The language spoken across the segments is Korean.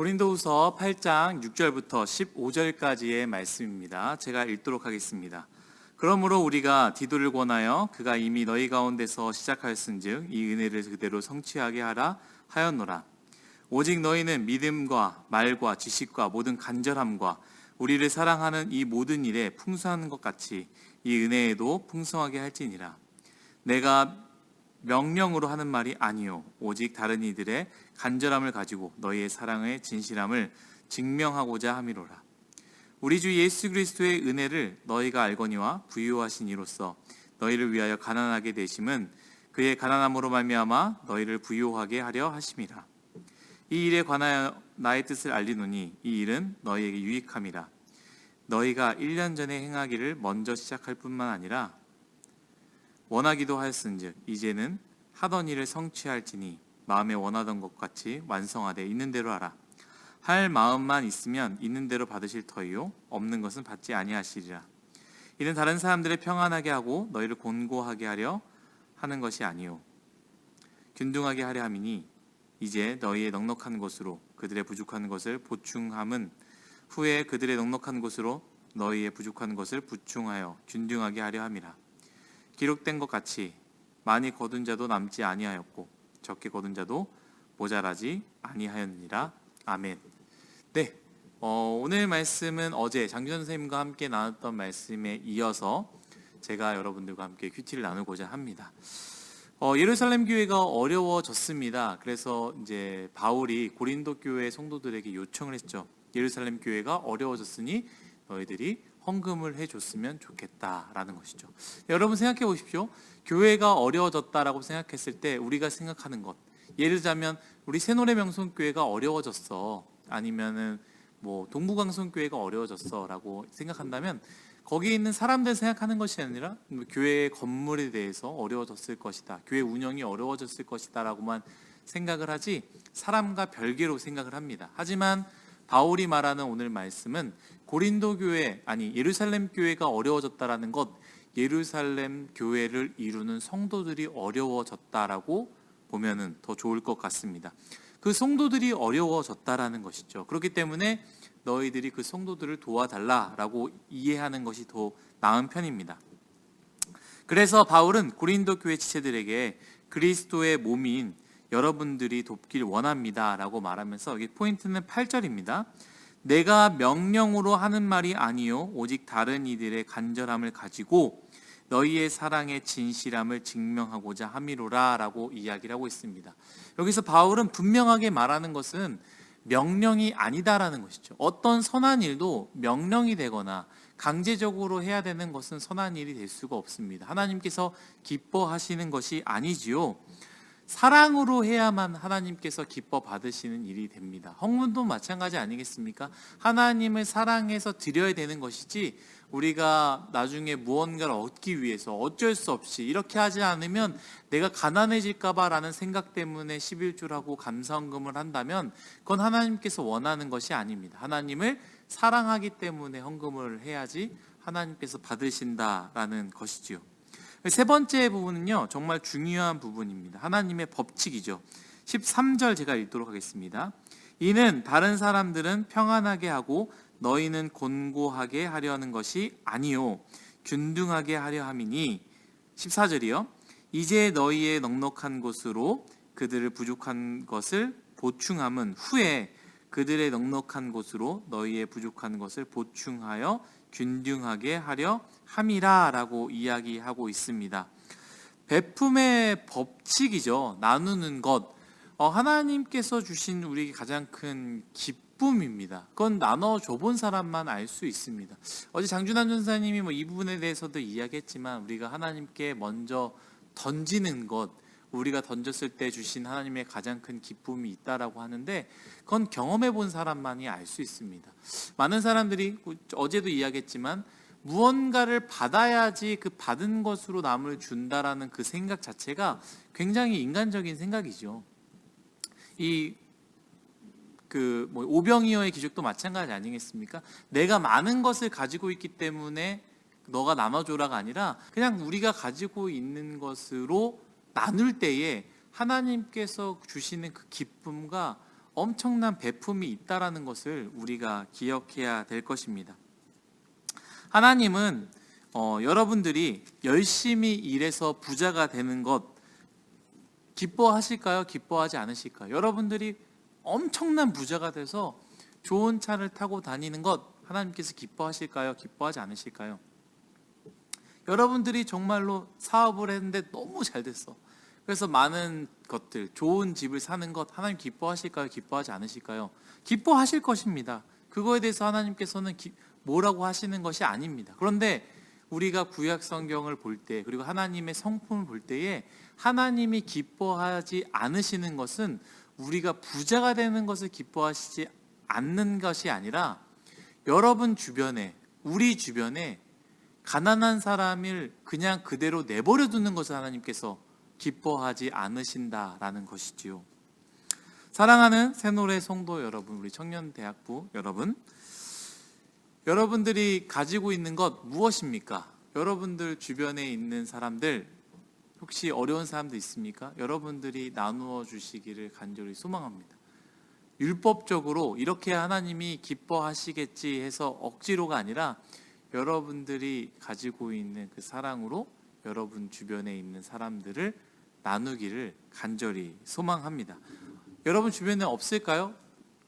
고린도후서 8장 6절부터 15절까지의 말씀입니다. 제가 읽도록 하겠습니다. 그러므로 우리가 디도를 권하여 그가 이미 너희 가운데서 시작하였은즉 이 은혜를 그대로 성취하게 하라 하였노라. 오직 너희는 믿음과 말과 지식과 모든 간절함과 우리를 사랑하는 이 모든 일에 풍성한 것 같이 이 은혜에도 풍성하게 할지니라. 내가 명령으로 하는 말이 아니요 오직 다른 이들의 간절함을 가지고 너희의 사랑의 진실함을 증명하고자 함이로라. 우리 주 예수 그리스도의 은혜를 너희가 알거니와 부유하신 이로써 너희를 위하여 가난하게 되심은 그의 가난함으로 말미암아 너희를 부유하게 하려 하심이라. 이 일에 관하여 나의 뜻을 알리노니 이 일은 너희에게 유익함이라. 너희가 1년 전에 행하기를 먼저 시작할 뿐만 아니라 원하기도 하였은즉 이제는 하던 일을 성취할지니 마음에 원하던 것 같이 완성하되 있는 대로 하라. 할 마음만 있으면 있는 대로 받으실 터이요 없는 것은 받지 아니하시리라. 이는 다른 사람들을 평안하게 하고 너희를 곤고하게 하려 하는 것이 아니요 균등하게 하려 함이니 이제 너희의 넉넉한 것으로 그들의 부족한 것을 보충함은 후에 그들의 넉넉한 것으로 너희의 부족한 것을 보충하여 균등하게 하려 함이라. 기록된 것 같이 많이 거둔 자도 남지 아니하였고 적게 거둔 자도 모자라지 아니하였느니라. 아멘. 네, 오늘 말씀은 어제 장준 선생님과 함께 나눴던 말씀에 이어서 제가 여러분들과 함께 큐티를 나누고자 합니다. 예루살렘 교회가 어려워졌습니다. 그래서 이제 바울이 고린도 교회 성도들에게 요청을 했죠. 예루살렘 교회가 어려워졌으니 너희들이 헌금을 해줬으면 좋겠다라는 것이죠. 여러분 생각해 보십시오. 교회가 어려워졌다라고 생각했을 때 우리가 생각하는 것, 예를 들자면 우리 새노래명성교회가 어려워졌어, 아니면은 뭐 동부강성교회가 어려워졌어라고 생각한다면 거기에 있는 사람들 생각하는 것이 아니라 교회의 건물에 대해서 어려워졌을 것이다, 교회 운영이 어려워졌을 것이다라고만 생각을 하지 사람과 별개로 생각을 합니다. 하지만 바울이 말하는 오늘 말씀은 고린도 교회, 아니 예루살렘 교회가 어려워졌다라는 것, 예루살렘 교회를 이루는 성도들이 어려워졌다라고 보면은 더 좋을 것 같습니다. 그 성도들이 어려워졌다라는 것이죠. 그렇기 때문에 너희들이 그 성도들을 도와달라라고 이해하는 것이 더 나은 편입니다. 그래서 바울은 고린도 교회 지체들에게 그리스도의 몸인 여러분들이 돕길 원합니다 라고 말하면서 여기 포인트는 8절입니다. 내가 명령으로 하는 말이 아니요 오직 다른 이들의 간절함을 가지고 너희의 사랑의 진실함을 증명하고자 함이로라 라고 이야기를 하고 있습니다. 여기서 바울은 분명하게 말하는 것은 명령이 아니다라는 것이죠. 어떤 선한 일도 명령이 되거나 강제적으로 해야 되는 것은 선한 일이 될 수가 없습니다. 하나님께서 기뻐하시는 것이 아니지요. 사랑으로 해야만 하나님께서 기뻐 받으시는 일이 됩니다. 헌금도 마찬가지 아니겠습니까? 하나님을 사랑해서 드려야 되는 것이지 우리가 나중에 무언가를 얻기 위해서 어쩔 수 없이 이렇게 하지 않으면 내가 가난해질까 봐 라는 생각 때문에 11조라고 감사헌금을 한다면 그건 하나님께서 원하는 것이 아닙니다. 하나님을 사랑하기 때문에 헌금을 해야지 하나님께서 받으신다라는 것이지요. 세 번째 부분은요, 정말 중요한 부분입니다. 하나님의 법칙이죠. 13절 제가 읽도록 하겠습니다. 이는 다른 사람들은 평안하게 하고 너희는 곤고하게 하려는 것이 아니요 균등하게 하려 함이니. 14절이요. 이제 너희의 넉넉한 것으로 그들을 부족한 것을 보충함은 후에 그들의 넉넉한 것으로 너희의 부족한 것을 보충하여 균등하게 하려 함이라 라고 이야기하고 있습니다. 베품의 법칙이죠. 나누는 것, 하나님께서 주신 우리 가장 큰 기쁨입니다. 그건 나눠줘 본 사람만 알 수 있습니다. 어제 장준환 전사님이 이 부분에 대해서도 이야기했지만 우리가 하나님께 먼저 던지는 것, 우리가 던졌을 때 주신 하나님의 가장 큰 기쁨이 있다라고 하는데 그건 경험해 본 사람만이 알 수 있습니다. 많은 사람들이 어제도 이야기했지만 무언가를 받아야지 그 받은 것으로 남을 준다라는 그 생각 자체가 굉장히 인간적인 생각이죠. 오병이어의 기적도 마찬가지 아니겠습니까? 내가 많은 것을 가지고 있기 때문에 너가 나눠줘라가 아니라 그냥 우리가 가지고 있는 것으로 나눌 때에 하나님께서 주시는 그 기쁨과 엄청난 베품이 있다라는 것을 우리가 기억해야 될 것입니다. 하나님은 여러분들이 열심히 일해서 부자가 되는 것 기뻐하실까요? 기뻐하지 않으실까요? 여러분들이 엄청난 부자가 돼서 좋은 차를 타고 다니는 것 하나님께서 기뻐하실까요? 기뻐하지 않으실까요? 여러분들이 정말로 사업을 했는데 너무 잘 됐어. 그래서 많은 것들, 좋은 집을 사는 것 하나님 기뻐하실까요? 기뻐하지 않으실까요? 기뻐하실 것입니다. 그거에 대해서 하나님께서는 뭐라고 하시는 것이 아닙니다. 그런데 우리가 구약 성경을 볼 때, 그리고 하나님의 성품을 볼 때에 하나님이 기뻐하지 않으시는 것은 우리가 부자가 되는 것을 기뻐하시지 않는 것이 아니라 여러분 주변에, 우리 주변에 가난한 사람을 그냥 그대로 내버려 두는 것을 하나님께서 기뻐하지 않으신다라는 것이지요. 사랑하는 새노래 성도 여러분, 우리 청년대학부 여러분, 여러분들이 가지고 있는 것 무엇입니까? 여러분들 주변에 있는 사람들, 혹시 어려운 사람도 있습니까? 여러분들이 나누어 주시기를 간절히 소망합니다. 율법적으로 이렇게 하나님이 기뻐하시겠지 해서 억지로가 아니라 여러분들이 가지고 있는 그 사랑으로 여러분 주변에 있는 사람들을 나누기를 간절히 소망합니다. 여러분 주변에 없을까요?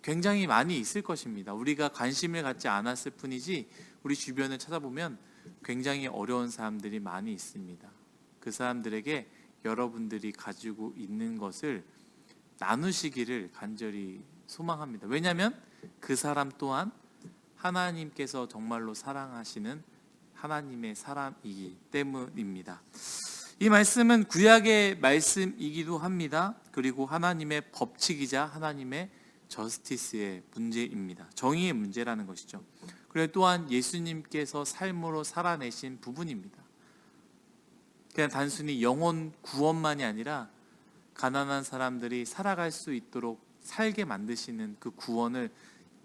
굉장히 많이 있을 것입니다. 우리가 관심을 갖지 않았을 뿐이지 우리 주변을 찾아보면 굉장히 어려운 사람들이 많이 있습니다. 그 사람들에게 여러분들이 가지고 있는 것을 나누시기를 간절히 소망합니다. 왜냐하면 그 사람 또한 하나님께서 정말로 사랑하시는 하나님의 사람이기 때문입니다. 이 말씀은 구약의 말씀이기도 합니다. 그리고 하나님의 법칙이자 하나님의 저스티스의 문제입니다. 정의의 문제라는 것이죠. 그리고 또한 예수님께서 삶으로 살아내신 부분입니다. 그냥 단순히 영혼 구원만이 아니라 가난한 사람들이 살아갈 수 있도록 살게 만드시는 그 구원을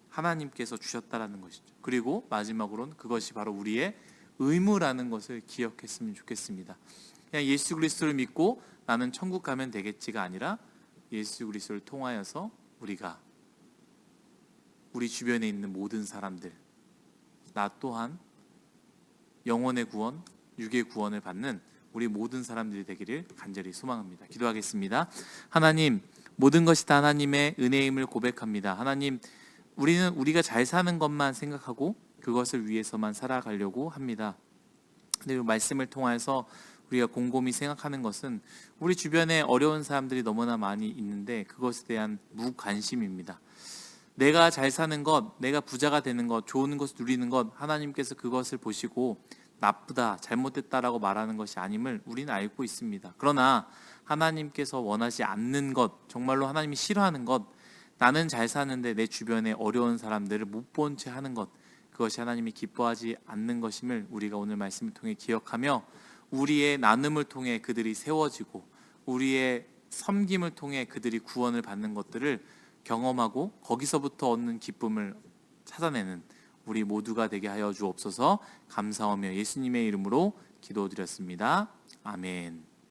하나님께서 주셨다라는 것이죠. 그리고 마지막으로는 그것이 바로 우리의 의무라는 것을 기억했으면 좋겠습니다. 그냥 예수 그리스도를 믿고 나는 천국 가면 되겠지가 아니라 예수 그리스도를 통하여서 우리가 우리 주변에 있는 모든 사람들, 나 또한 영혼의 구원, 육의 구원을 받는 우리 모든 사람들이 되기를 간절히 소망합니다. 기도하겠습니다. 하나님, 모든 것이 다 하나님의 은혜임을 고백합니다. 하나님, 우리는 우리가 잘 사는 것만 생각하고 그것을 위해서만 살아가려고 합니다. 근데 이 말씀을 통해서 우리가 곰곰이 생각하는 것은 우리 주변에 어려운 사람들이 너무나 많이 있는데 그것에 대한 무관심입니다. 내가 잘 사는 것, 내가 부자가 되는 것, 좋은 것을 누리는 것, 하나님께서 그것을 보시고 나쁘다, 잘못됐다라고 말하는 것이 아님을 우리는 알고 있습니다. 그러나 하나님께서 원하지 않는 것, 정말로 하나님이 싫어하는 것, 나는 잘 사는데 내 주변에 어려운 사람들을 못 본 채 하는 것, 그것이 하나님이 기뻐하지 않는 것임을 우리가 오늘 말씀을 통해 기억하며 우리의 나눔을 통해 그들이 세워지고 우리의 섬김을 통해 그들이 구원을 받는 것들을 경험하고 거기서부터 얻는 기쁨을 찾아내는 우리 모두가 되게 하여 주옵소서. 감사하며 예수님의 이름으로 기도드렸습니다. 아멘.